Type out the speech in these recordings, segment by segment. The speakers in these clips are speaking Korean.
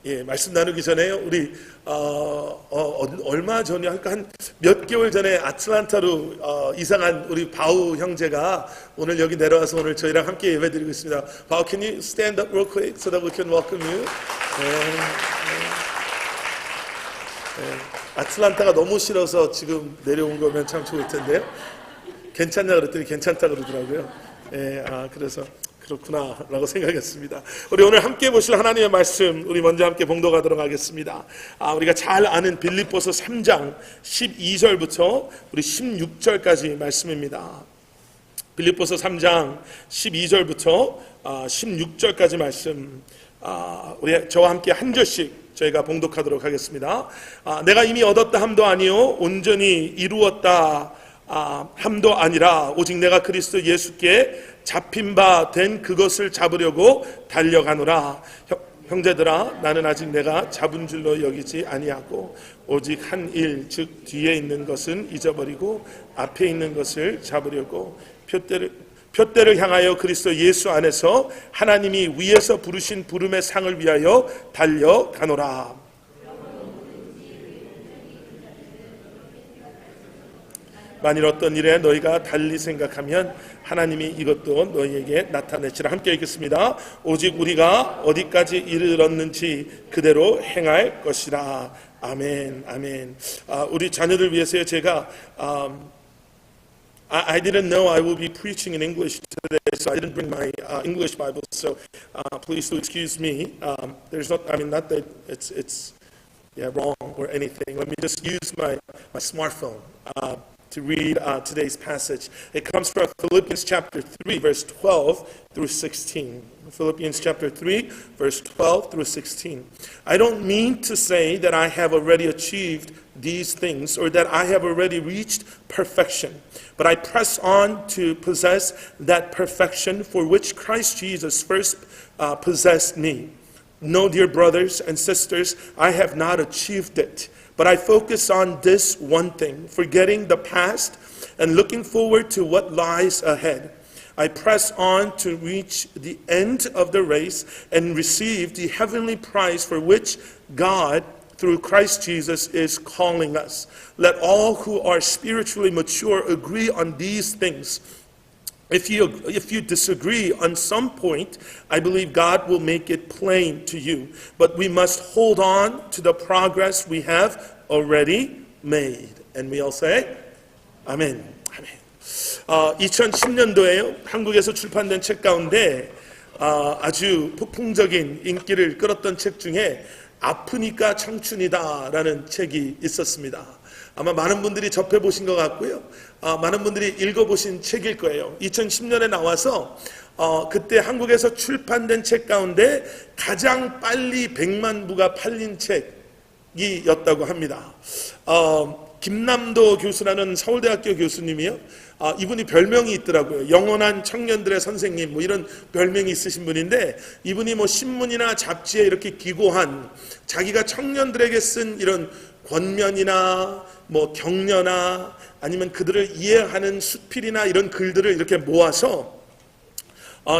예, 말씀 나누기 전에 우리 얼마 전에 한 몇 개월 전에 아틀란타로 이사간 우리 바우 형제가 오늘 여기 내려와서 오늘 저희랑 함께 예배드리고 있습니다. 바우, can you stand up real quick so that we can welcome you? 아틀란타가 너무 싫어서 지금 내려온 거면 참 좋을 텐데요. 괜찮냐 그랬더니 괜찮다 그러더라고요. 그래서 그렇구나 라고 생각했습니다. 우리 오늘 함께 보실 하나님의 말씀 우리 먼저 함께 봉독하도록 하겠습니다. 우리가 잘 아는 빌립보서 3장 12절부터 우리 16절까지 말씀입니다. 빌립보서 3장 12절부터 16절까지 말씀, 우리 저와 함께 한 절씩 저희가 봉독하도록 하겠습니다. 내가 이미 얻었다 함도 아니요 온전히 이루었다 함도 아니라 오직 내가 그리스도 예수께 잡힌 바 된 그것을 잡으려고 달려가노라. 형제들아, 나는 아직 내가 잡은 줄로 여기지 아니하고 오직 한 일, 즉 뒤에 있는 것은 잊어버리고 앞에 있는 것을 잡으려고 표대를 향하여 그리스도 예수 안에서 하나님이 위에서 부르신 부름의 상을 위하여 달려가노라. 만일 어떤 일에 너희가 달리 생각하면 하나님이 이것도 너희에게 나타내시라. 함께 읽겠습니다. 오직 우리가 어디까지 이르렀는지 그대로 행할 것이라. 아멘, 아멘. 우리 자녀들 위해서요. 제가 I didn't know I will be preaching in English today, so I didn't bring my English Bible. So please do excuse me. There's not, I mean, not that it's wrong or anything. Let me just use my smartphone to read today's passage. It comes from Philippians chapter 3, verse 12 through 16. Philippians chapter 3, verse 12 through 16. I don't mean to say that I have already achieved these things or that I have already reached perfection, but I press on to possess that perfection for which Christ Jesus first possessed me. No, dear brothers and sisters, I have not achieved it. But I focus on this one thing, forgetting the past and looking forward to what lies ahead. I press on to reach the end of the race and receive the heavenly prize for which God, through Christ Jesus, is calling us. Let all who are spiritually mature agree on these things. If you disagree on some point, I believe God will make it plain to you. But we must hold on to the progress we have already made. And we all say, Amen. Amen. 2010년도에 한국에서 출판된 책 가운데 아주 폭풍적인 인기를 끌었던 책 중에 아프니까 청춘이다라는 책이 있었습니다. 아마 많은 분들이 접해보신 것 같고요. 많은 분들이 읽어보신 책일 거예요. 2010년에 나와서 그때 한국에서 출판된 책 가운데 가장 빨리 100만 부가 팔린 책이었다고 합니다. 김남도 교수라는 서울대학교 교수님이요. 이분이 별명이 있더라고요. 영원한 청년들의 선생님 뭐 이런 별명이 있으신 분인데 이분이 뭐 신문이나 잡지에 이렇게 기고한 자기가 청년들에게 쓴 이런 권면이나 뭐 격려나 아니면 그들을 이해하는 수필이나 이런 글들을 이렇게 모아서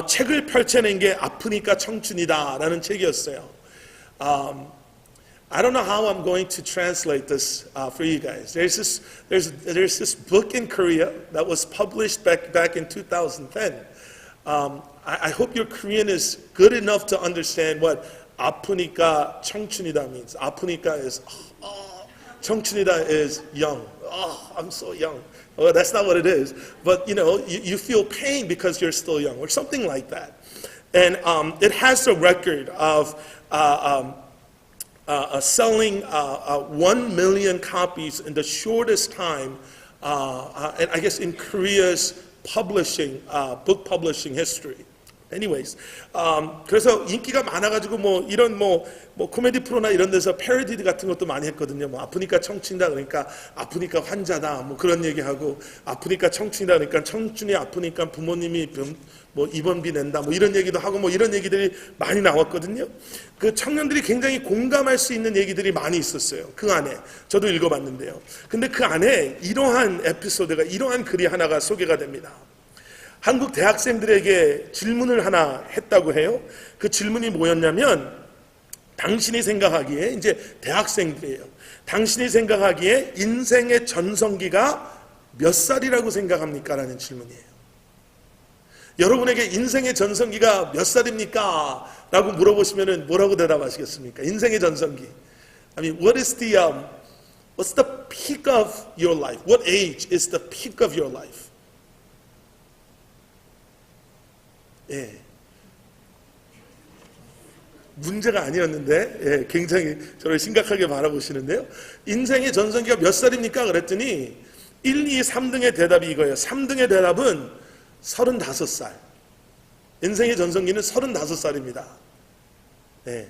책을 펼쳐낸 게 아프니까 청춘이다라는 책이었어요. I don't know how I'm going to translate this for you guys. There's this book in Korea that was published back in 2010. I hope your Korean is good enough to understand what 아프니까 청춘이다 means. 아프니까 is 청춘이다 is young. Oh, I'm so young. Well, that's not what it is. But you feel pain because you're still young, or something like that. And it has a record of selling 1 million copies in the shortest time, and I guess in Korea's book publishing history. Anyways, 그래서 인기가 많아가지고 뭐 이런 뭐 코미디 프로나 이런 데서 패러디 같은 것도 많이 했거든요. 뭐 아프니까 청춘이다 그러니까 아프니까 환자다 뭐 그런 얘기하고 아프니까 청춘이다 그러니까 청춘이 아프니까 부모님이 뭐 입원비 낸다 뭐 이런 얘기도 하고 뭐 이런 얘기들이 많이 나왔거든요. 그 청년들이 굉장히 공감할 수 있는 얘기들이 많이 있었어요. 그 안에 저도 읽어봤는데요. 근데 그 안에 이러한 에피소드가 이러한 글이 하나가 소개가 됩니다. 한국 대학생들에게 질문을 하나 했다고 해요. 그 질문이 뭐였냐면 당신이 생각하기에 이제 대학생들이에요. 당신이 생각하기에 인생의 전성기가 몇 살이라고 생각합니까? 라는 질문이에요. 여러분에게 인생의 전성기가 몇 살입니까? 라고 물어보시면 뭐라고 대답하시겠습니까? 인생의 전성기. I mean, what's the peak of your life? What age is the peak of your life? 예. 문제가 아니었는데, 예, 굉장히 저를 심각하게 바라보시는데요. 인생의 전성기가 몇 살입니까? 그랬더니 1, 2, 3등의 대답이 이거예요. 3등의 대답은 35살. 인생의 전성기는 35살입니다. 예.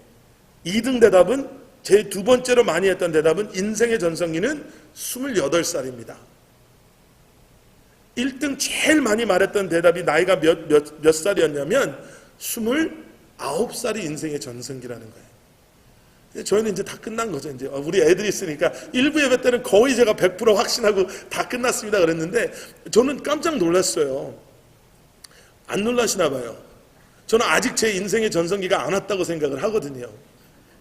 2등 대답은 제 두 번째로 많이 했던 대답은 인생의 전성기는 28살입니다. 1등 제일 많이 말했던 대답이 나이가 몇 살이었냐면 29살이 인생의 전성기라는 거예요. 저희는 이제 다 끝난 거죠. 이제 우리 애들이 있으니까 일부 예배 때는 거의 제가 100% 확신하고 다 끝났습니다 그랬는데 저는 깜짝 놀랐어요. 안 놀라시나 봐요. 저는 아직 제 인생의 전성기가 안 왔다고 생각을 하거든요.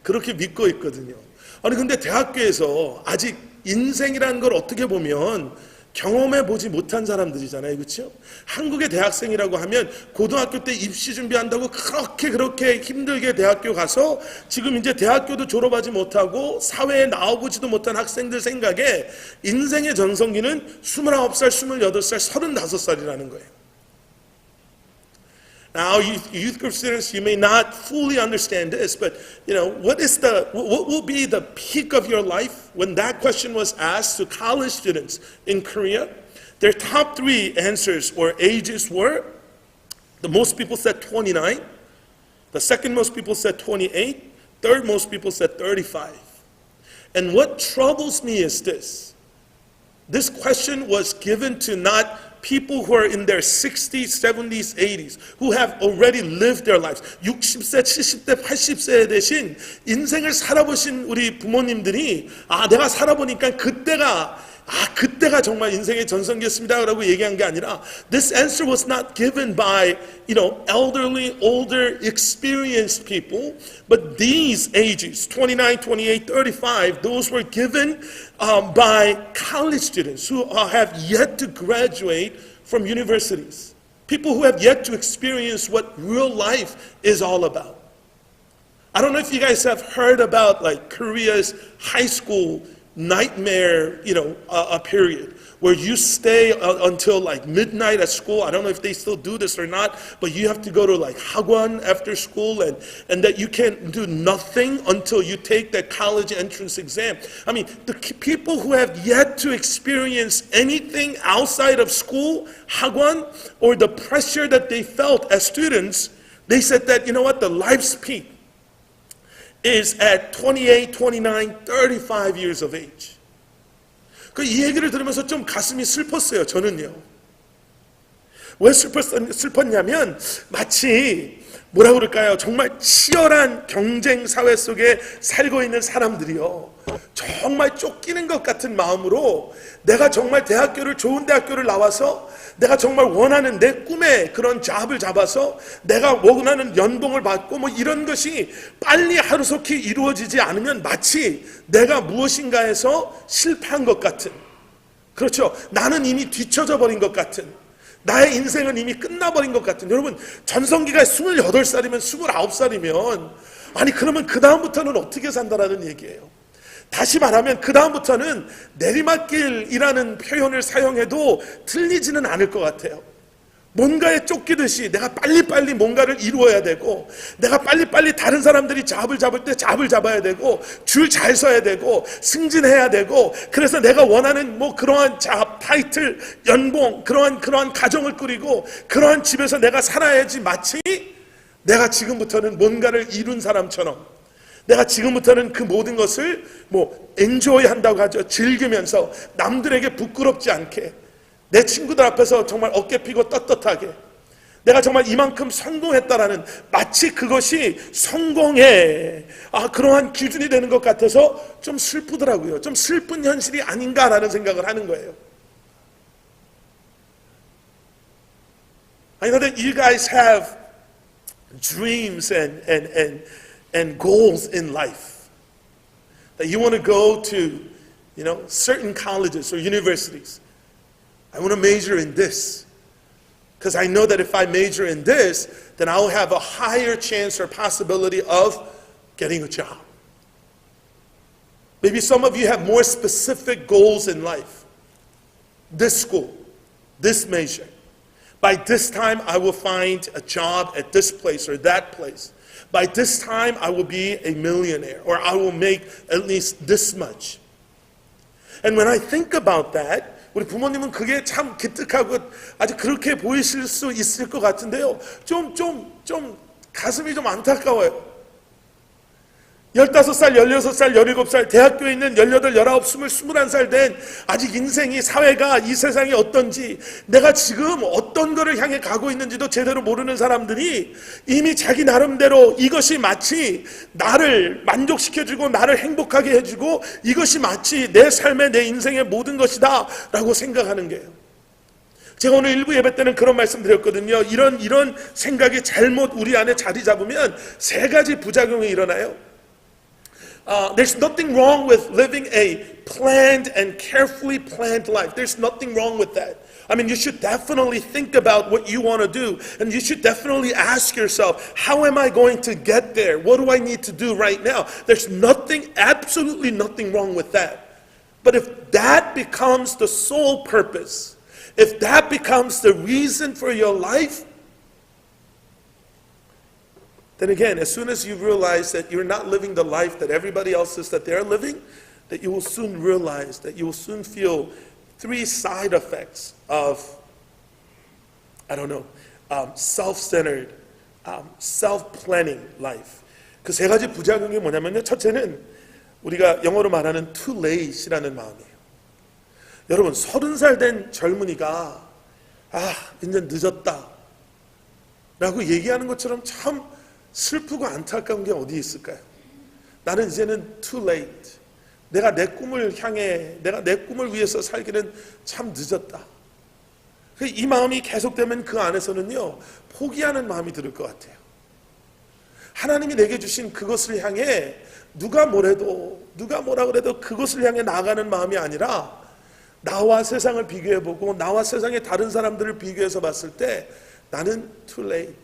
그렇게 믿고 있거든요. 아니 근데 대학교에서 아직 인생이라는 걸 어떻게 보면 경험해 보지 못한 사람들이잖아요. 그렇죠? 한국의 대학생이라고 하면 고등학교 때 입시 준비한다고 그렇게 힘들게 대학교 가서 지금 이제 대학교도 졸업하지 못하고 사회에 나와보지도 못한 학생들 생각에 인생의 전성기는 29살, 28살, 35살이라는 거예요. Now, youth group students, you may not fully understand this, but what will be the peak of your life? When that question was asked to college students in Korea, their top 3 answers or ages were: the most people said 29, the second most people said 28, third most people said 35. And what troubles me is this: this question was given to not people who are in their 60s, 70s, 80s, who have already lived their lives. 60세, 70대, 80세 대신 인생을 살아보신 우리 부모님들이 내가 살아보니까 그때가 정말 인생의 전성기였습니다 라고 얘기한 게 아니라 this answer was not given by elderly, older, experienced people, but these ages, 29, 28, 35, those were given by college students who have yet to graduate from universities. People who have yet to experience what real life is all about. I don't know if you guys have heard about like Korea's high school nightmare, a period where you stay until like midnight at school. I don't know if they still do this or not, but you have to go to like hagwon after school and that you can't do nothing until you take that college entrance exam. I mean, the people who have yet to experience anything outside of school, hagwon, or the pressure that they felt as students, they said that, the life's peak is at 28, 29, 35 years of age. 이 얘기를 들으면서 좀 가슴이 슬펐어요. 저는요. 왜 슬펐냐면 마치 뭐라 그럴까요? 정말 치열한 경쟁 사회 속에 살고 있는 사람들이요. 정말 쫓기는 것 같은 마음으로 내가 정말 좋은 대학교를 나와서 내가 정말 원하는 내 꿈의 그런 잡을 잡아서 내가 원하는 연봉을 받고 이런 것이 빨리 하루속히 이루어지지 않으면 마치 내가 무엇인가에서 실패한 것 같은, 그렇죠. 나는 이미 뒤처져 버린 것 같은, 나의 인생은 이미 끝나버린 것 같은. 여러분, 전성기가 28살이면 29살이면 아니 그러면 그 다음부터는 어떻게 산다라는 얘기예요. 다시 말하면 그 다음부터는 내리막길이라는 표현을 사용해도 틀리지는 않을 것 같아요. 뭔가에 쫓기듯이 내가 빨리빨리 뭔가를 이루어야 되고, 내가 빨리빨리 다른 사람들이 잡을 잡을 때 잡을 잡아야 되고, 줄 잘 서야 되고, 승진해야 되고, 그래서 내가 원하는 그러한 잡, 타이틀, 연봉, 그러한 가정을 꾸리고, 그러한 집에서 내가 살아야지 마치 내가 지금부터는 뭔가를 이룬 사람처럼, 내가 지금부터는 그 모든 것을 엔조이 한다고 하죠. 즐기면서 남들에게 부끄럽지 않게, 내 친구들 앞에서 정말 어깨 피고 떳떳하게 내가 정말 이만큼 성공했다라는, 마치 그것이 성공의 그러한 기준이 되는 것 같아서 좀 슬프더라고요. 좀 슬픈 현실이 아닌가라는 생각을 하는 거예요. I know that you guys have dreams and and goals in life. That you want to go to, certain colleges or universities. I want to major in this. Because I know that if I major in this, then I'll have a higher chance or possibility of getting a job. Maybe some of you have more specific goals in life. This school, this major. By this time, I will find a job at this place or that place. By this time, I will be a millionaire, or I will make at least this much. And when I think about that, 우리 부모님은 그게 참 기특하고 아주 그렇게 보이실 수 있을 것 같은데요. 좀 가슴이 좀 안타까워요. 15살, 16살, 17살, 대학교에 있는 18, 19, 20, 21살 된 아직 인생이, 사회가, 이 세상이 어떤지, 내가 지금 어떤 거를 향해 가고 있는지도 제대로 모르는 사람들이 이미 자기 나름대로 이것이 마치 나를 만족시켜주고 나를 행복하게 해주고 이것이 마치 내 삶의, 내 인생의 모든 것이다 라고 생각하는 거예요. 제가 오늘 일부 예배 때는 그런 말씀 드렸거든요. 이런 생각이 잘못 우리 안에 자리 잡으면 세 가지 부작용이 일어나요. There's nothing wrong with living a planned and carefully planned life. There's nothing wrong with that. I mean, you should definitely think about what you want to do. And you should definitely ask yourself, how am I going to get there? What do I need to do right now? There's nothing, absolutely nothing wrong with that. But if that becomes the sole purpose, if that becomes the reason for your life, then again, as soon as you realize that you're not living the life that everybody else says that they're living, that you will soon realize, that you will soon feel three side effects of, self-centered, self-planning life. 그 세 가지 부작용이 뭐냐면요. 첫째는 우리가 영어로 말하는 too late이라는 마음이에요. 여러분, 30살 된 젊은이가 이제 늦었다 라고 얘기하는 것처럼 참 슬프고 안타까운 게 어디 있을까요? 나는 이제는 too late. 내가 내 꿈을 향해, 내가 내 꿈을 위해서 살기는 참 늦었다. 이 마음이 계속되면 그 안에서는요, 포기하는 마음이 들을 것 같아요. 하나님이 내게 주신 그것을 향해 누가 뭐라 그래도 그것을 향해 나아가는 마음이 아니라 나와 세상을 비교해보고 나와 세상의 다른 사람들을 비교해서 봤을 때 나는 too late.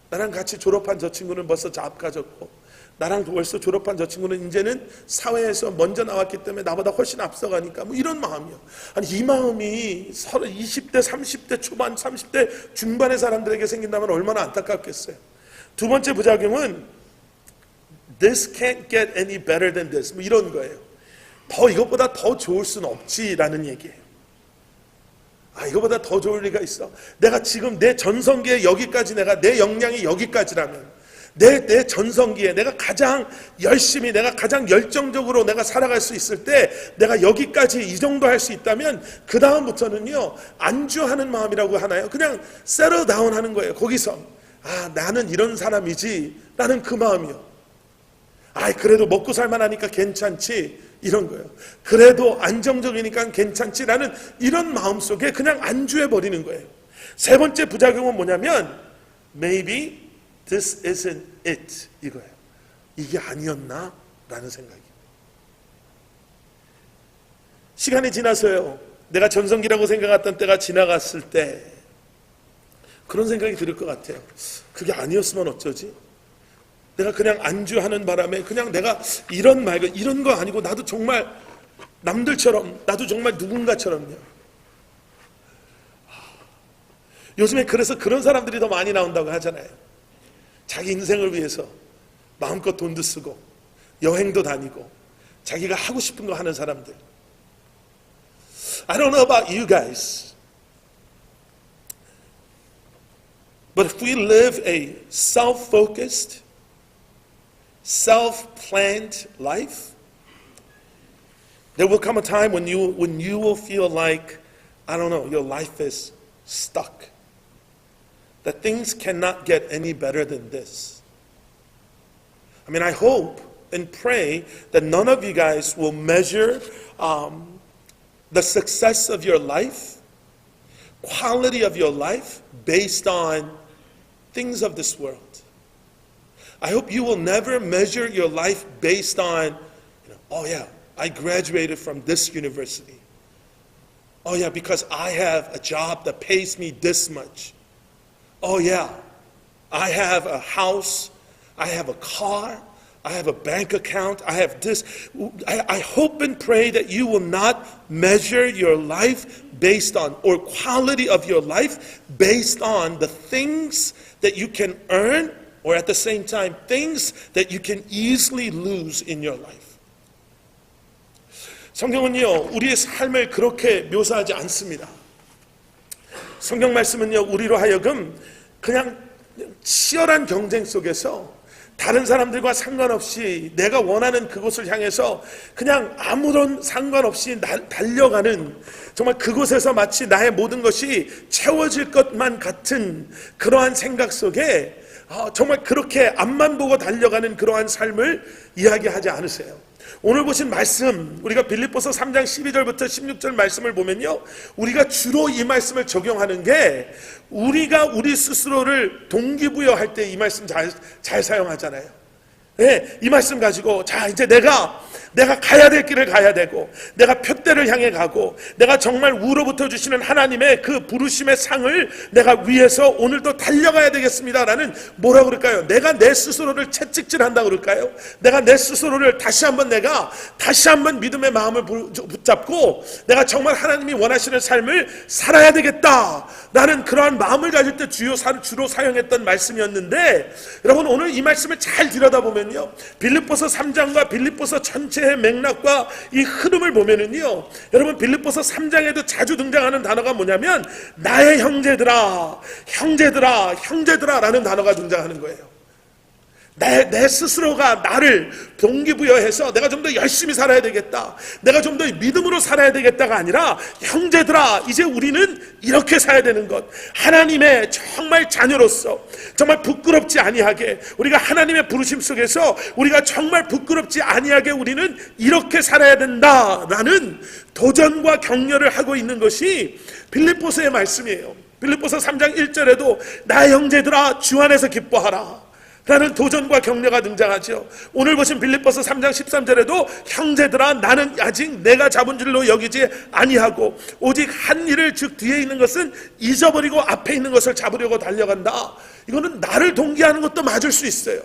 나랑 같이 졸업한 저 친구는 벌써 잡 가졌고 나랑 벌써 졸업한 저 친구는 이제는 사회에서 먼저 나왔기 때문에 나보다 훨씬 앞서가니까 이런 마음이요. 아니 이 마음이 20대, 30대 초반, 30대 중반의 사람들에게 생긴다면 얼마나 안타깝겠어요. 두 번째 부작용은 This can't get any better than this. 이런 거예요. 이것보다 더 좋을 수는 없지라는 얘기예요. 이거보다 더 좋을 리가 있어. 내가 지금 내 전성기에 여기까지 내 역량이 여기까지라면 내 전성기에 내가 가장 열심히 내가 가장 열정적으로 내가 살아갈 수 있을 때 내가 여기까지 이 정도 할 수 있다면 그 다음부터는요 안주하는 마음이라고 하나요? 그냥 settle down 하는 거예요. 거기서 나는 이런 사람이지 라는 그 마음이요. 그래도 먹고 살만하니까 괜찮지 이런 거예요. 그래도 안정적이니까 괜찮지라는 이런 마음 속에 그냥 안주해버리는 거예요. 세 번째 부작용은 뭐냐면 Maybe this isn't it 이거예요. 이게 아니었나? 라는 생각이에요. 시간이 지나서요. 내가 전성기라고 생각했던 때가 지나갔을 때 그런 생각이 들 것 같아요. 그게 아니었으면 어쩌지? 내가 그냥 안주하는 바람에 그냥 내가 이런 거 아니고 나도 정말 남들처럼 나도 정말 누군가처럼요. 요즘에 그래서 그런 사람들이 더 많이 나온다고 하잖아요. 자기 인생을 위해서 마음껏 돈도 쓰고 여행도 다니고 자기가 하고 싶은 거 하는 사람들. I don't know about you guys, but if we live a self-focused, self-planned life, there will come a time when you will feel like, your life is stuck. That things cannot get any better than this. I hope and pray that none of you guys will measure the success of your life, quality of your life, based on things of this world. I hope you will never measure your life based on, oh yeah, I graduated from this university. Oh yeah, because I have a job that pays me this much. Oh yeah, I have a house, I have a car, I have a bank account, I have this. I hope and pray that you will not measure your life based on, or quality of your life based on the things that you can earn, or at the same time, things that you can easily lose in your life. 성경은요, 우리의 삶을 그렇게 묘사하지 않습니다. 성경 말씀은요, 우리로 하여금 그냥 치열한 경쟁 속에서 다른 사람들과 상관없이 내가 원하는 그곳을 향해서 그냥 아무런 상관없이 달려가는, 정말 그곳에서 마치 나의 모든 것이 채워질 것만 같은 그러한 생각 속에 정말 그렇게 앞만 보고 달려가는 그러한 삶을 이야기하지 않으세요. 오늘 보신 말씀, 우리가 빌립보서 3장 12절부터 16절 말씀을 보면요, 우리가 주로 이 말씀을 적용하는 게 우리가 우리 스스로를 동기부여할 때 이 말씀 잘 사용하잖아요. 네, 이 말씀 가지고 자, 이제 내가 가야 될 길을 가야 되고, 내가 표대를 향해 가고, 내가 정말 우로부터 주시는 하나님의 그 부르심의 상을 내가 위해서 오늘도 달려가야 되겠습니다라는, 뭐라 그럴까요? 내가 내 스스로를 채찍질한다 그럴까요? 내가 내 스스로를 다시 한번 믿음의 마음을 붙잡고 내가 정말 하나님이 원하시는 삶을 살아야 되겠다라는 그러한 마음을 가질 때 주로 사용했던 말씀이었는데, 여러분 오늘 이 말씀을 잘 들여다보면요, 빌립보서 3장과 빌립보서 전체의 맥락과 이 흐름을 보면은요, 여러분 빌립보서 3장에도 자주 등장하는 단어가 뭐냐면 나의 형제들아 라는 단어가 등장하는 거예요. 내 스스로가 나를 동기부여해서 내가 좀 더 열심히 살아야 되겠다, 내가 좀 더 믿음으로 살아야 되겠다가 아니라, 형제들아, 이제 우리는 이렇게 살아야 되는 것, 하나님의 정말 자녀로서 정말 부끄럽지 아니하게, 우리가 하나님의 부르심 속에서 우리가 정말 부끄럽지 아니하게 우리는 이렇게 살아야 된다라는 도전과 격려를 하고 있는 것이 빌립보서의 말씀이에요. 빌립보서 3장 1절에도 나의 형제들아 주 안에서 기뻐하라 라는 도전과 격려가 등장하죠. 오늘 보신 빌립보서 3장 13절에도 형제들아 나는 아직 내가 잡은 줄로 여기지 아니하고 오직 한 일을, 즉 뒤에 있는 것은 잊어버리고 앞에 있는 것을 잡으려고 달려간다. 이거는 나를 동기하는 것도 맞을 수 있어요.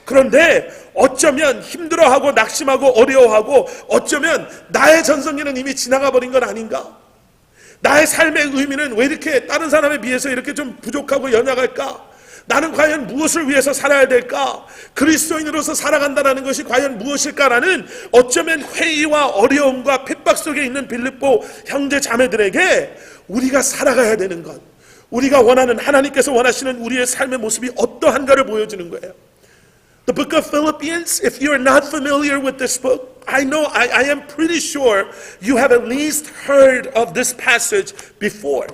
그런데 어쩌면 힘들어하고 낙심하고 어려워하고, 어쩌면 나의 전성기는 이미 지나가 버린 건 아닌가? 나의 삶의 의미는 왜 이렇게 다른 사람에 비해서 이렇게 좀 부족하고 연약할까? 나는 과연 무엇을 위해서 살아야 될까? 그리스도인으로서 살아간다는 것이 과연 무엇일까라는, 어쩌면 회의와 어려움과 핍박 속에 있는 빌립보 형제 자매들에게 우리가 살아가야 되는 것, 우리가 원하는, 하나님께서 원하시는 우리의 삶의 모습이 어떠한가를 보여주는 거예요. The book of Philippians, if you're not familiar with this book, I am pretty sure you have at least heard of this passage before.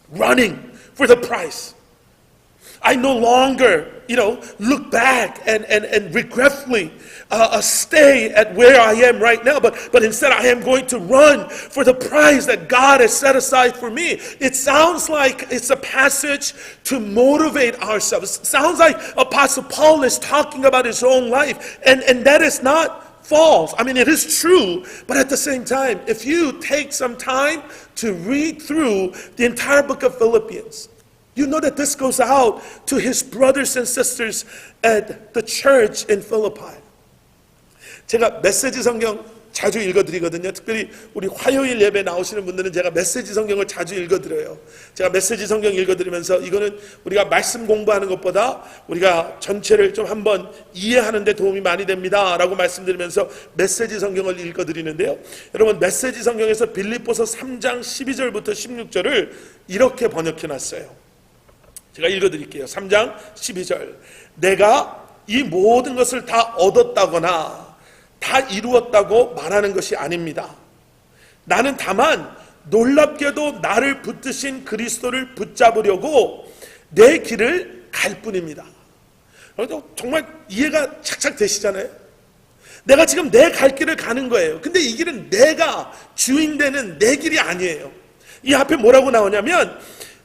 Running for the prize. I no longer, look back and regretfully stay at where I am right now, but instead I am going to run for the prize that God has set aside for me. It sounds like it's a passage to motivate ourselves. It sounds like Apostle Paul is talking about his own life, and that is not false. I mean, it is true, but at the same time, if you take some time to read through the entire book of Philippians, you know that this goes out to his brothers and sisters at the church in Philippi. 제가 메시지 성경 자주 읽어드리거든요. 특별히 우리 화요일 예배 나오시는 분들은 제가 메시지 성경을 자주 읽어드려요. 제가 메시지 성경 읽어드리면서 이거는 우리가 말씀 공부하는 것보다 우리가 전체를 좀 한번 이해하는 데 도움이 많이 됩니다 라고 말씀드리면서 메시지 성경을 읽어드리는데요. 여러분, 메시지 성경에서 빌립보서 3장 12절부터 16절을 이렇게 번역해놨어요. 제가 읽어드릴게요. 3장 12절. 내가 이 모든 것을 다 얻었다거나 다 이루었다고 말하는 것이 아닙니다. 나는 다만 놀랍게도 나를 붙드신 그리스도를 붙잡으려고 내 길을 갈 뿐입니다. 정말 이해가 착착 되시잖아요. 내가 지금 내 갈 길을 가는 거예요. 근데 이 길은 내가 주인 되는 내 길이 아니에요. 이 앞에 뭐라고 나오냐면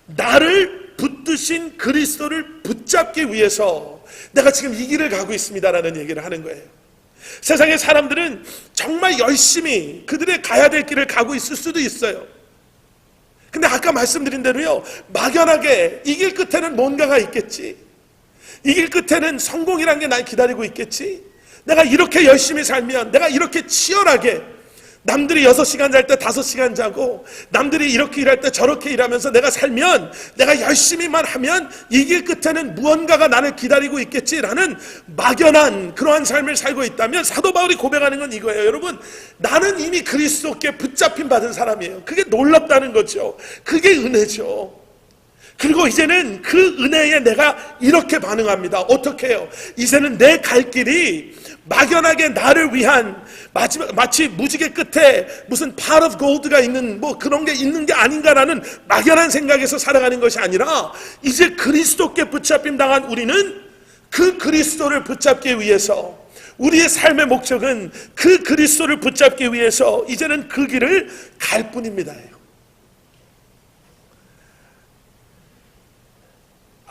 나를 붙드신 그리스도를 붙잡기 위해서 내가 지금 이 길을 가고 있습니다라는 얘기를 하는 거예요. 세상의 사람들은 정말 열심히 그들의 가야 될 길을 가고 있을 수도 있어요. 근데 아까 말씀드린 대로요, 막연하게 이 길 끝에는 뭔가가 있겠지, 이 길 끝에는 성공이란 게 날 기다리고 있겠지, 내가 이렇게 열심히 살면, 내가 이렇게 치열하게, 남들이 6시간 잘 때 5시간 자고 남들이 이렇게 일할 때 저렇게 일하면서 내가 살면, 내가 열심히만 하면 이 길 끝에는 무언가가 나를 기다리고 있겠지라는 막연한 그러한 삶을 살고 있다면, 사도 바울이 고백하는 건 이거예요. 여러분, 나는 이미 그리스도께 붙잡힌 받은 사람이에요. 그게 놀랍다는 거죠. 그게 은혜죠. 그리고 이제는 그 은혜에 내가 이렇게 반응합니다. 어떻게 해요? 이제는 내 갈 길이 막연하게 나를 위한, 마치 무지개 끝에 무슨 pot of gold가 있는 뭐 그런 게 있는 게 아닌가라는 막연한 생각에서 살아가는 것이 아니라, 이제 그리스도께 붙잡힘 당한 우리는 그 그리스도를 붙잡기 위해서, 우리의 삶의 목적은 그 그리스도를 붙잡기 위해서 이제는 그 길을 갈 뿐입니다.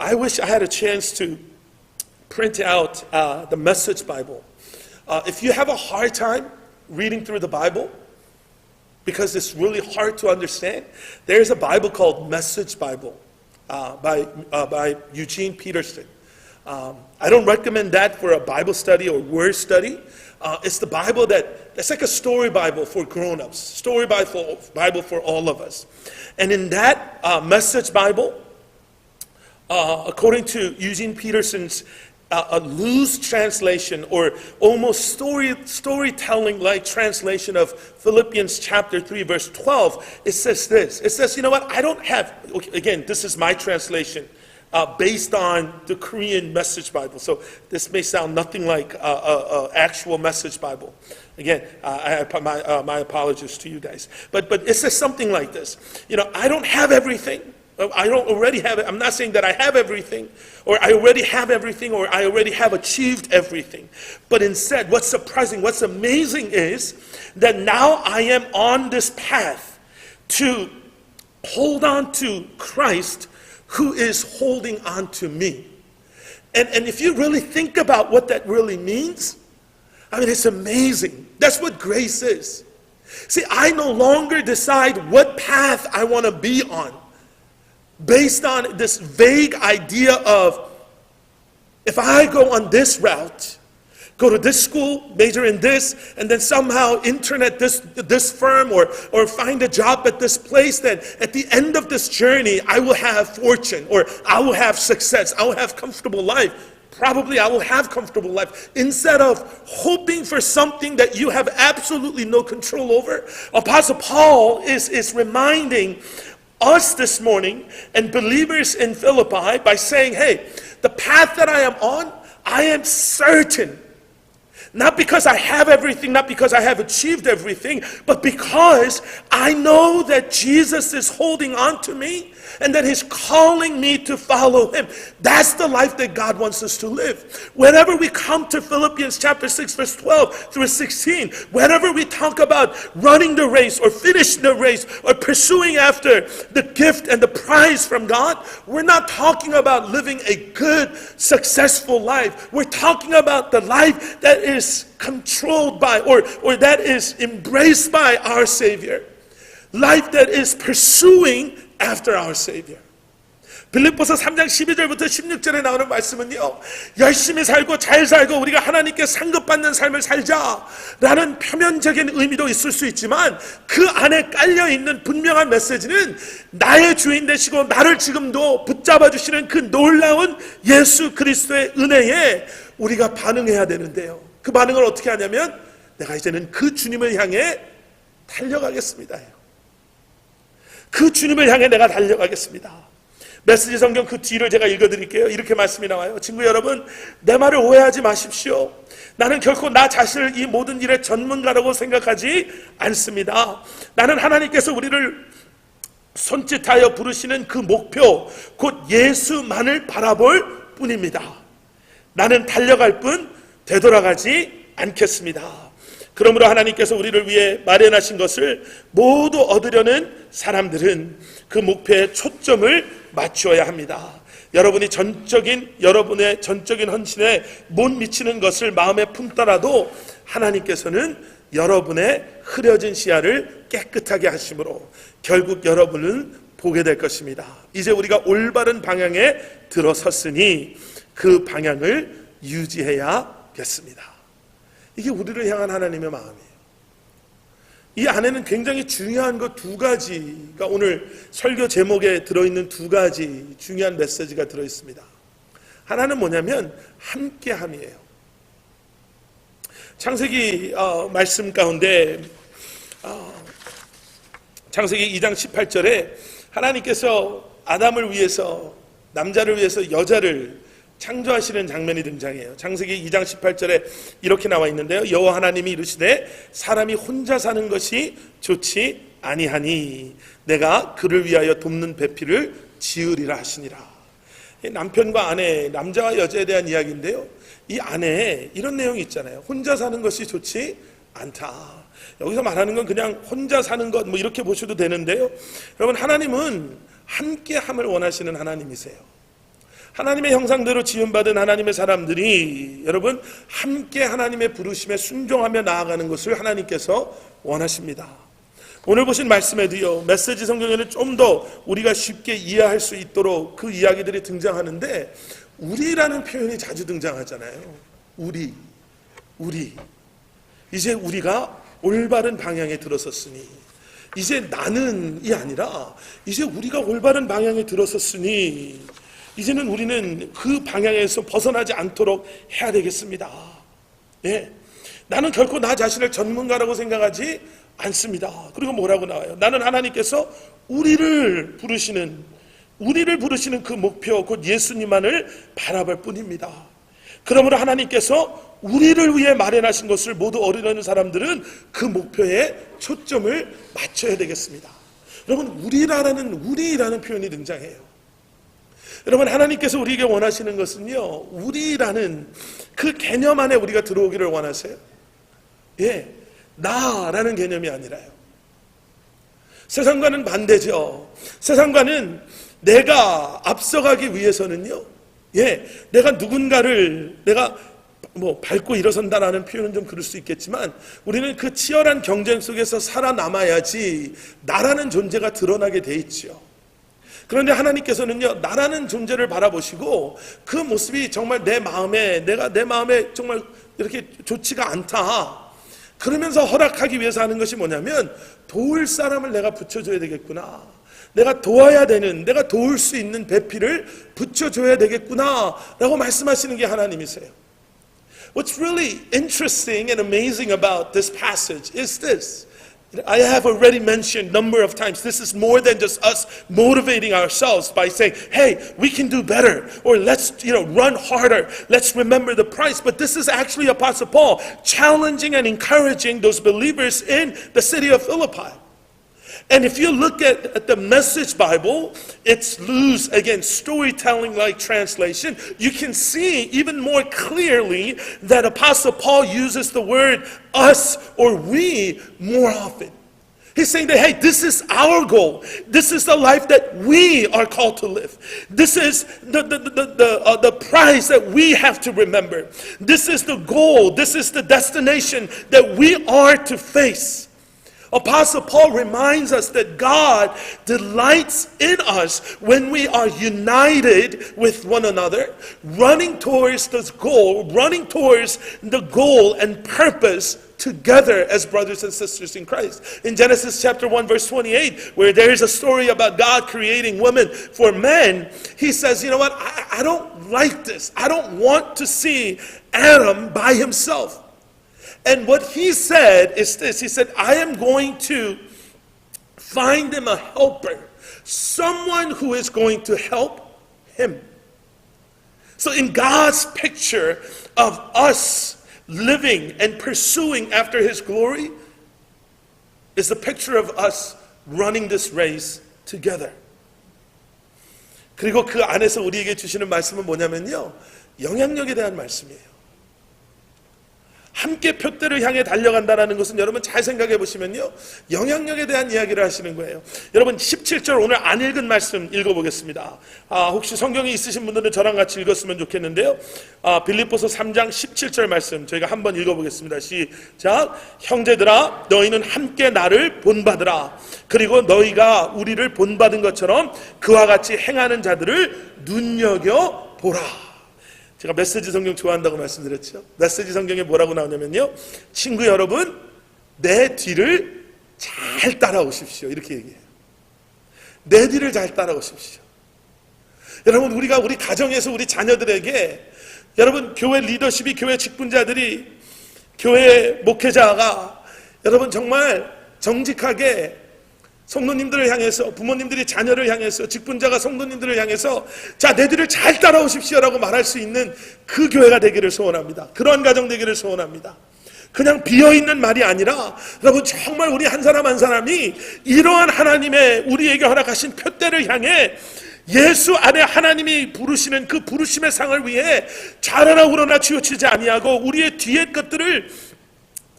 I wish I had a chance to print out the Message Bible. If you have a hard time reading through the Bible, because it's really hard to understand, there's a Bible called Message Bible by Eugene Peterson. I don't recommend that for a Bible study or word study. It's the Bible that's like a story Bible for grown-ups, story Bible for all of us. And in that Message Bible, according to Eugene Peterson's a loose translation or almost storytelling like translation of Philippians chapter 3 verse 12, it says this. It says, you know what, I don't have, again, this is my translation based on the Korean Message Bible. So this may sound nothing like actual Message Bible. Again, my apologies to you guys. But it says something like this. You know, I don't have everything. I don't already have it. I'm not saying that I have everything, or I already have everything, or I already have achieved everything. But instead, what's surprising, what's amazing is that now I am on this path to hold on to Christ who is holding on to me. And if you really think about what that really means, I mean, it's amazing. That's what grace is. See, I no longer decide what path I want to be on based on this vague idea of, if I go on this route, go to this school, major in this, and then somehow intern at this firm or find a job at this place, then at the end of this journey, I will have fortune, or I will have success, I will have comfortable life. Probably I will have comfortable life. Instead of hoping for something that you have absolutely no control over, Apostle Paul is reminding us this morning and believers in Philippi by saying, hey, the path that I am on, I am certain. Not because I have everything, not because I have achieved everything, but because I know that Jesus is holding on to me and that He's calling me to follow Him. That's the life that God wants us to live. Whenever we come to Philippians chapter 6, verse 12 through 16, whenever we talk about running the race or finishing the race or pursuing after the gift and the prize from God, we're not talking about living a good, successful life. We're talking about the life that is controlled by or that is embraced by our Savior. Life that is pursuing after our Savior. 빌립보서 3장 12절부터 16절에 나오는 말씀은요, 열심히 살고 잘 살고 우리가 하나님께 상급받는 삶을 살자라는 표면적인 의미도 있을 수 있지만, 그 안에 깔려있는 분명한 메시지는 나의 주인 되시고 나를 지금도 붙잡아 주시는 그 놀라운 예수 그리스도의 은혜에 우리가 반응해야 되는데요, 그 반응을 어떻게 하냐면, 내가 이제는 그 주님을 향해 달려가겠습니다. 그 주님을 향해 내가 달려가겠습니다. 메시지 성경 그 뒤를 제가 읽어드릴게요. 이렇게 말씀이 나와요. 친구 여러분, 내 말을 오해하지 마십시오. 나는 결코 나 자신을 이 모든 일의 전문가라고 생각하지 않습니다. 나는 하나님께서 우리를 손짓하여 부르시는 그 목표, 곧 예수만을 바라볼 뿐입니다. 나는 달려갈 뿐 되돌아가지 않겠습니다. 그러므로 하나님께서 우리를 위해 마련하신 것을 모두 얻으려는 사람들은 그 목표에 초점을 맞추어야 합니다. 여러분의 전적인 헌신에 못 미치는 것을 마음에 품더라도 하나님께서는 여러분의 흐려진 시야를 깨끗하게 하심으로 결국 여러분은 보게 될 것입니다. 이제 우리가 올바른 방향에 들어섰으니 그 방향을 유지해야겠습니다. 이게 우리를 향한 하나님의 마음이에요. 이 안에는 굉장히 중요한 것 두 가지가 오늘 설교 제목에 들어있는 두 가지 중요한 메시지가 들어있습니다. 하나는 뭐냐면 함께함이에요. 창세기 말씀 가운데 창세기 2장 18절에 하나님께서 아담을 위해서, 남자를 위해서 여자를 창조하시는 장면이 등장해요. 창세기 2장 18절에 이렇게 나와 있는데요. 여호와 하나님이 이르시되 사람이 혼자 사는 것이 좋지 아니하니 내가 그를 위하여 돕는 배필을 지으리라 하시니라. 남편과 아내, 남자와 여자에 대한 이야기인데요. 이 안에 이런 내용이 있잖아요. 혼자 사는 것이 좋지 않다. 여기서 말하는 건 그냥 혼자 사는 것 뭐 이렇게 보셔도 되는데요. 여러분, 하나님은 함께함을 원하시는 하나님이세요. 하나님의 형상대로 지음받은 하나님의 사람들이 여러분 함께 하나님의 부르심에 순종하며 나아가는 것을 하나님께서 원하십니다. 오늘 보신 말씀에도요, 메시지 성경에는 좀 더 우리가 쉽게 이해할 수 있도록 그 이야기들이 등장하는데 우리라는 표현이 자주 등장하잖아요. 우리. 이제 우리가 올바른 방향에 들어섰으니, 이제 나는이 아니라 이제 우리가 올바른 방향에 들어섰으니 이제는 우리는 그 방향에서 벗어나지 않도록 해야 되겠습니다. 예. 나는 결코 나 자신을 전문가라고 생각하지 않습니다. 그리고 뭐라고 나와요? 나는 하나님께서 우리를 부르시는 그 목표, 곧 예수님만을 바라볼 뿐입니다. 그러므로 하나님께서 우리를 위해 마련하신 것을 모두 어리려는 사람들은 그 목표에 초점을 맞춰야 되겠습니다. 여러분, 우리라는 표현이 등장해요. 여러분, 하나님께서 우리에게 원하시는 것은요, 우리라는 그 개념 안에 우리가 들어오기를 원하세요. 예, 나라는 개념이 아니라요. 세상과는 반대죠. 세상과는 내가 앞서가기 위해서는요, 예, 내가 누군가를 밟고 일어선다라는 표현은 좀 그럴 수 있겠지만 우리는 그 치열한 경쟁 속에서 살아남아야지 나라는 존재가 드러나게 돼 있죠. 그런데 하나님께서는요, 나라는 존재를 바라보시고 그 모습이 정말 내 마음에 정말 이렇게 좋지가 않다. 그러면서 허락하기 위해서 하는 것이 뭐냐면 도울 사람을 내가 붙여줘야 되겠구나. 내가 도와야 되는, 내가 도울 수 있는 배필을 붙여줘야 되겠구나 라고 말씀하시는 게 하나님이세요. What's really interesting and amazing about this passage is this. I have already mentioned a number of times, this is more than just us motivating ourselves by saying, hey, we can do better, or let's run harder, let's remember the price. But this is actually Apostle Paul challenging and encouraging those believers in the city of Philippi. And if you look at the Message Bible, it's loose, again, storytelling-like translation. You can see even more clearly that Apostle Paul uses the word us or we more often. He's saying that, hey, this is our goal. This is the life that we are called to live. This is the prize that we have to remember. This is the goal. This is the destination that we are to face. Apostle Paul reminds us that God delights in us when we are united with one another, running towards the goal and purpose together as brothers and sisters in Christ. In Genesis chapter 1 verse 28, where there is a story about God creating women for men, he says, you know what, I don't like this. I don't want to see Adam by himself. And what he said is this. He said, I am going to find him a helper, someone who is going to help him. So in God's picture of us living and pursuing after his glory is the picture of us running this race together. 그리고 그 안에서 우리에게 주시는 말씀은 뭐냐면요, 영향력에 대한 말씀이에요. 함께 표대를 향해 달려간다는 것은 여러분 잘 생각해 보시면요, 영향력에 대한 이야기를 하시는 거예요. 여러분 17절 오늘 안 읽은 말씀 읽어보겠습니다. 혹시 성경이 있으신 분들은 저랑 같이 읽었으면 좋겠는데요. 빌립보서 3장 17절 말씀 저희가 한번 읽어보겠습니다. 시작. 형제들아 너희는 함께 나를 본받으라. 그리고 너희가 우리를 본받은 것처럼 그와 같이 행하는 자들을 눈여겨보라. 제가 메시지 성경 좋아한다고 말씀드렸죠. 메시지 성경에 뭐라고 나오냐면요, 친구 여러분 내 뒤를 잘 따라오십시오 이렇게 얘기해요. 내 뒤를 잘 따라오십시오. 여러분 우리가 우리 가정에서 우리 자녀들에게, 여러분 교회 리더십이, 교회 직분자들이, 교회 목회자가 여러분 정말 정직하게 성도님들을 향해서, 부모님들이 자녀를 향해서, 직분자가 성도님들을 향해서 자 내 뒤를 잘 따라오십시오라고 말할 수 있는 그 교회가 되기를 소원합니다. 그러한 가정 되기를 소원합니다. 그냥 비어있는 말이 아니라 여러분 정말 우리 한 사람 한 사람이 이러한 하나님의 우리에게 허락하신 표대를 향해 예수 안에 하나님이 부르시는 그 부르심의 상을 위해 좌라나 우러나 치우치지 아니하고 우리의 뒤의 것들을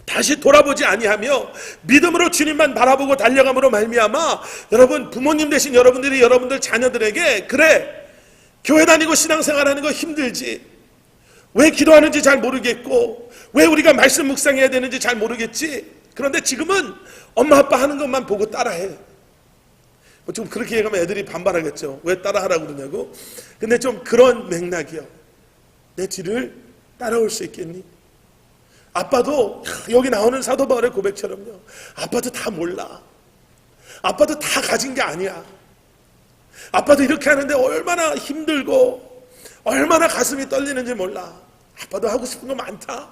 다시 돌아보지 아니하며 믿음으로 주님만 바라보고 달려감으로 말미암아 여러분 부모님 되신 여러분들이 여러분들 자녀들에게, 그래 교회 다니고 신앙생활하는 거 힘들지, 왜 기도하는지 잘 모르겠고 왜 우리가 말씀 묵상해야 되는지 잘 모르겠지, 그런데 지금은 엄마 아빠 하는 것만 보고 따라해. 좀 그렇게 얘기하면 애들이 반발하겠죠. 왜 따라하라고 그러냐고. 근데 좀 그런 맥락이요. 내 뒤를 따라올 수 있겠니? 아빠도 여기 나오는 사도 바울의 고백처럼요, 아빠도 다 몰라. 아빠도 다 가진 게 아니야. 아빠도 이렇게 하는데 얼마나 힘들고 얼마나 가슴이 떨리는지 몰라. 아빠도 하고 싶은 거 많다.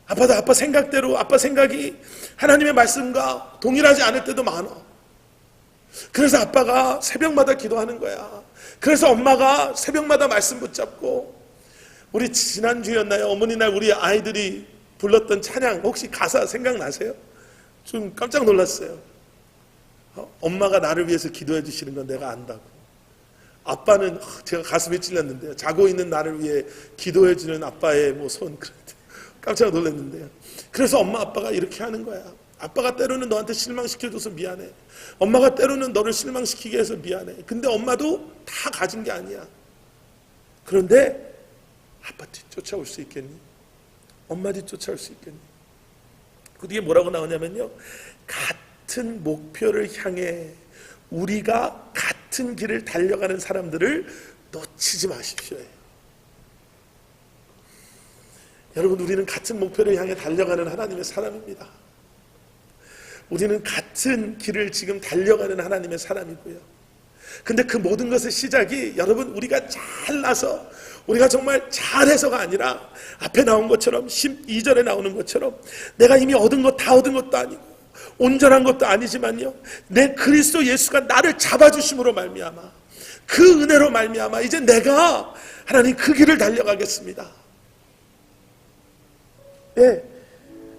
아빠도 아빠 생각대로, 아빠 생각이 하나님의 말씀과 동일하지 않을 때도 많아. 그래서 아빠가 새벽마다 기도하는 거야. 그래서 엄마가 새벽마다 말씀 붙잡고, 우리 지난주였나요? 어머니 날 우리 아이들이 불렀던 찬양 혹시 가사 생각나세요? 좀 깜짝 놀랐어요. 엄마가 나를 위해서 기도해 주시는 건 내가 안다고. 아빠는 제가 가슴이 찔렸는데요, 자고 있는 나를 위해 기도해 주는 아빠의 손, 깜짝 놀랐는데요. 그래서 엄마 아빠가 이렇게 하는 거야. 아빠가 때로는 너한테 실망시켜줘서 미안해. 엄마가 때로는 너를 실망시키게 해서 미안해. 근데 엄마도 다 가진 게 아니야. 그런데 아빠 뒤 쫓아올 수 있겠니? 엄마 뒤 쫓아올 수 있겠니? 그 뒤에 뭐라고 나오냐면요, 같은 목표를 향해 우리가 같은 길을 달려가는 사람들을 놓치지 마십시오. 여러분 우리는 같은 목표를 향해 달려가는 하나님의 사람입니다. 우리는 같은 길을 지금 달려가는 하나님의 사람이고요. 근데 그 모든 것의 시작이 여러분 우리가 잘나서, 우리가 정말 잘해서가 아니라 앞에 나온 것처럼 12절에 나오는 것처럼 내가 이미 얻은 것 다 얻은 것도 아니고 온전한 것도 아니지만요, 내 그리스도 예수가 나를 잡아주심으로 말미암아, 그 은혜로 말미암아 이제 내가 하나님 그 길을 달려가겠습니다. 예,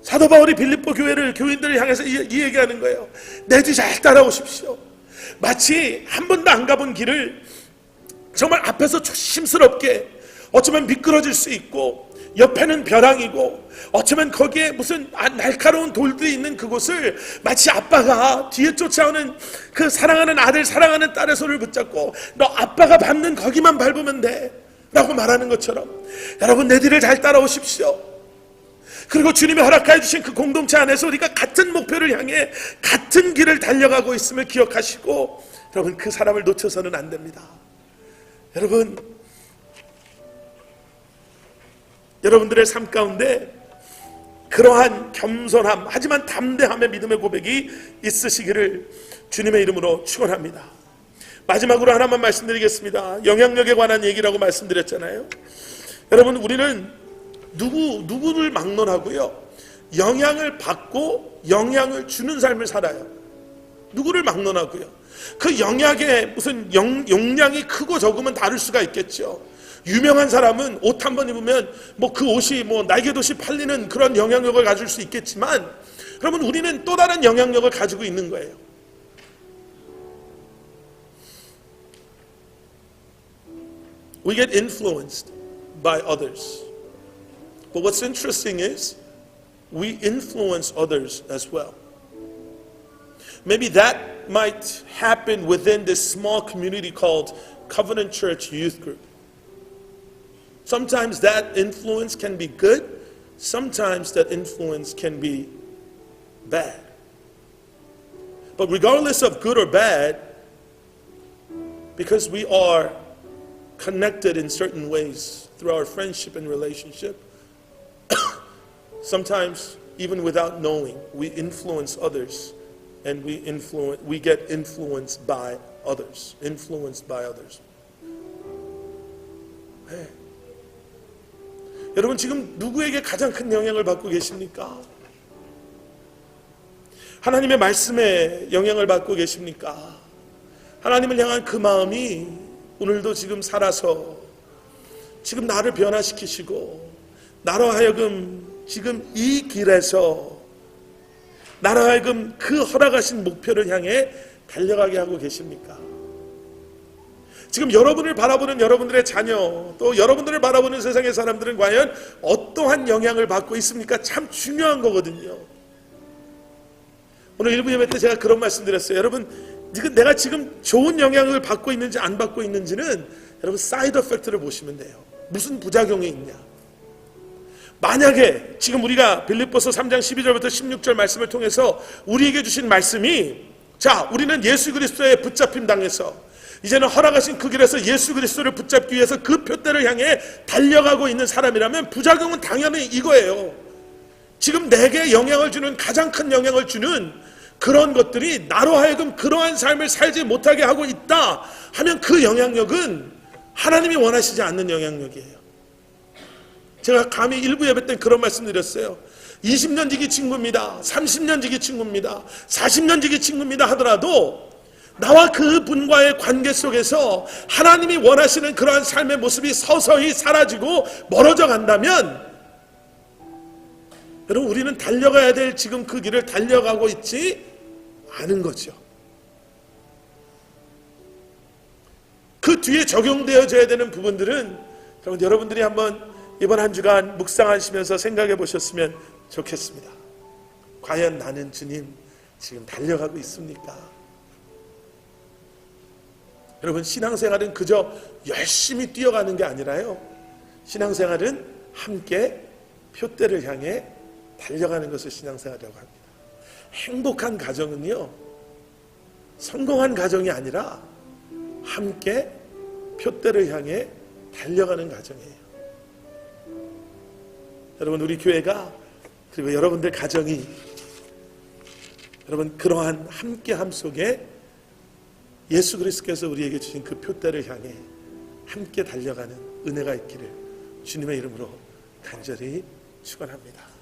사도 바울이 빌립보 교인들을 향해서 이 얘기하는 거예요. 내 뒤 잘 따라오십시오. 마치 한 번도 안 가본 길을 정말 앞에서 조심스럽게, 어쩌면 미끄러질 수 있고 옆에는 벼랑이고 어쩌면 거기에 무슨 날카로운 돌도 있는 그곳을 마치 아빠가 뒤에 쫓아오는 그 사랑하는 아들, 사랑하는 딸의 손을 붙잡고 너 아빠가 밟는 거기만 밟으면 돼 라고 말하는 것처럼 여러분 내 뒤를 잘 따라오십시오. 그리고 주님이 허락해 주신 그 공동체 안에서 우리가 같은 목표를 향해 같은 길을 달려가고 있음을 기억하시고, 여러분 그 사람을 놓쳐서는 안 됩니다. 여러분들의 삶 가운데 그러한 겸손함, 하지만 담대함의 믿음의 고백이 있으시기를 주님의 이름으로 축원합니다. 마지막으로 하나만 말씀드리겠습니다. 영향력에 관한 얘기라고 말씀드렸잖아요. 여러분 우리는 누구를 막론하고요, 영향을 받고 영향을 주는 삶을 살아요. 누구를 막론하고요. 그 영향의 무슨 용량이 크고 적으면 다를 수가 있겠죠. 유명한 사람은 옷 한 번 입으면 그 옷이 날개도시 팔리는 그런 영향력을 가질 수 있겠지만, 여러분 우리는 또 다른 영향력을 가지고 있는 거예요. We get influenced by others. But what's interesting is we influence others as well. Maybe that might happen within this small community called Covenant Church Youth Group. Sometimes that influence can be good. Sometimes that influence can be bad. But regardless of good or bad, because we are connected in certain ways through our friendship and relationship, sometimes even without knowing, we influence others, and we get influenced by others. Influenced by others. 네. 여러분 지금 누구에게 가장 큰 영향을 받고 계십니까? 하나님의 말씀에 영향을 받고 계십니까? 하나님을 향한 그 마음이 오늘도 지금 살아서 지금 나를 변화시키시고 나로 하여금 지금 이 길에서 나로 하여금 그 허락하신 목표를 향해 달려가게 하고 계십니까? 지금 여러분을 바라보는 여러분들의 자녀, 또 여러분들을 바라보는 세상의 사람들은 과연 어떠한 영향을 받고 있습니까? 참 중요한 거거든요. 오늘 일부 예배 때 제가 그런 말씀 드렸어요. 여러분, 내가 지금 좋은 영향을 받고 있는지 안 받고 있는지는 여러분 사이드 이펙트를 보시면 돼요. 무슨 부작용이 있냐. 만약에 지금 우리가 빌립보서 3장 12절부터 16절 말씀을 통해서 우리에게 주신 말씀이, 자, 우리는 예수 그리스도의 붙잡힘 당해서 이제는 허락하신 그 길에서 예수 그리스도를 붙잡기 위해서 그 표대를 향해 달려가고 있는 사람이라면 부작용은 당연히 이거예요. 지금 내게 영향을 주는, 가장 큰 영향을 주는 그런 것들이 나로 하여금 그러한 삶을 살지 못하게 하고 있다 하면 그 영향력은 하나님이 원하시지 않는 영향력이에요. 제가 감히 일부 예배 때 그런 말씀 드렸어요. 20년 지기 친구입니다. 30년 지기 친구입니다. 40년 지기 친구입니다 하더라도 나와 그 분과의 관계 속에서 하나님이 원하시는 그러한 삶의 모습이 서서히 사라지고 멀어져 간다면 여러분 우리는 달려가야 될 지금 그 길을 달려가고 있지 않은 거죠. 그 뒤에 적용되어져야 되는 부분들은 여러분들이 한번 이번 한 주간 묵상하시면서 생각해 보셨으면 좋겠습니다. 과연 나는 주님 지금 달려가고 있습니까? 여러분 신앙생활은 그저 열심히 뛰어가는 게 아니라요, 신앙생활은 함께 표대를 향해 달려가는 것을 신앙생활이라고 합니다. 행복한 가정은요, 성공한 가정이 아니라 함께 표대를 향해 달려가는 가정이에요. 여러분 우리 교회가, 그리고 여러분들 가정이 여러분 그러한 함께함 속에 예수 그리스도께서 우리에게 주신 그 표대를 향해 함께 달려가는 은혜가 있기를 주님의 이름으로 간절히 축원합니다.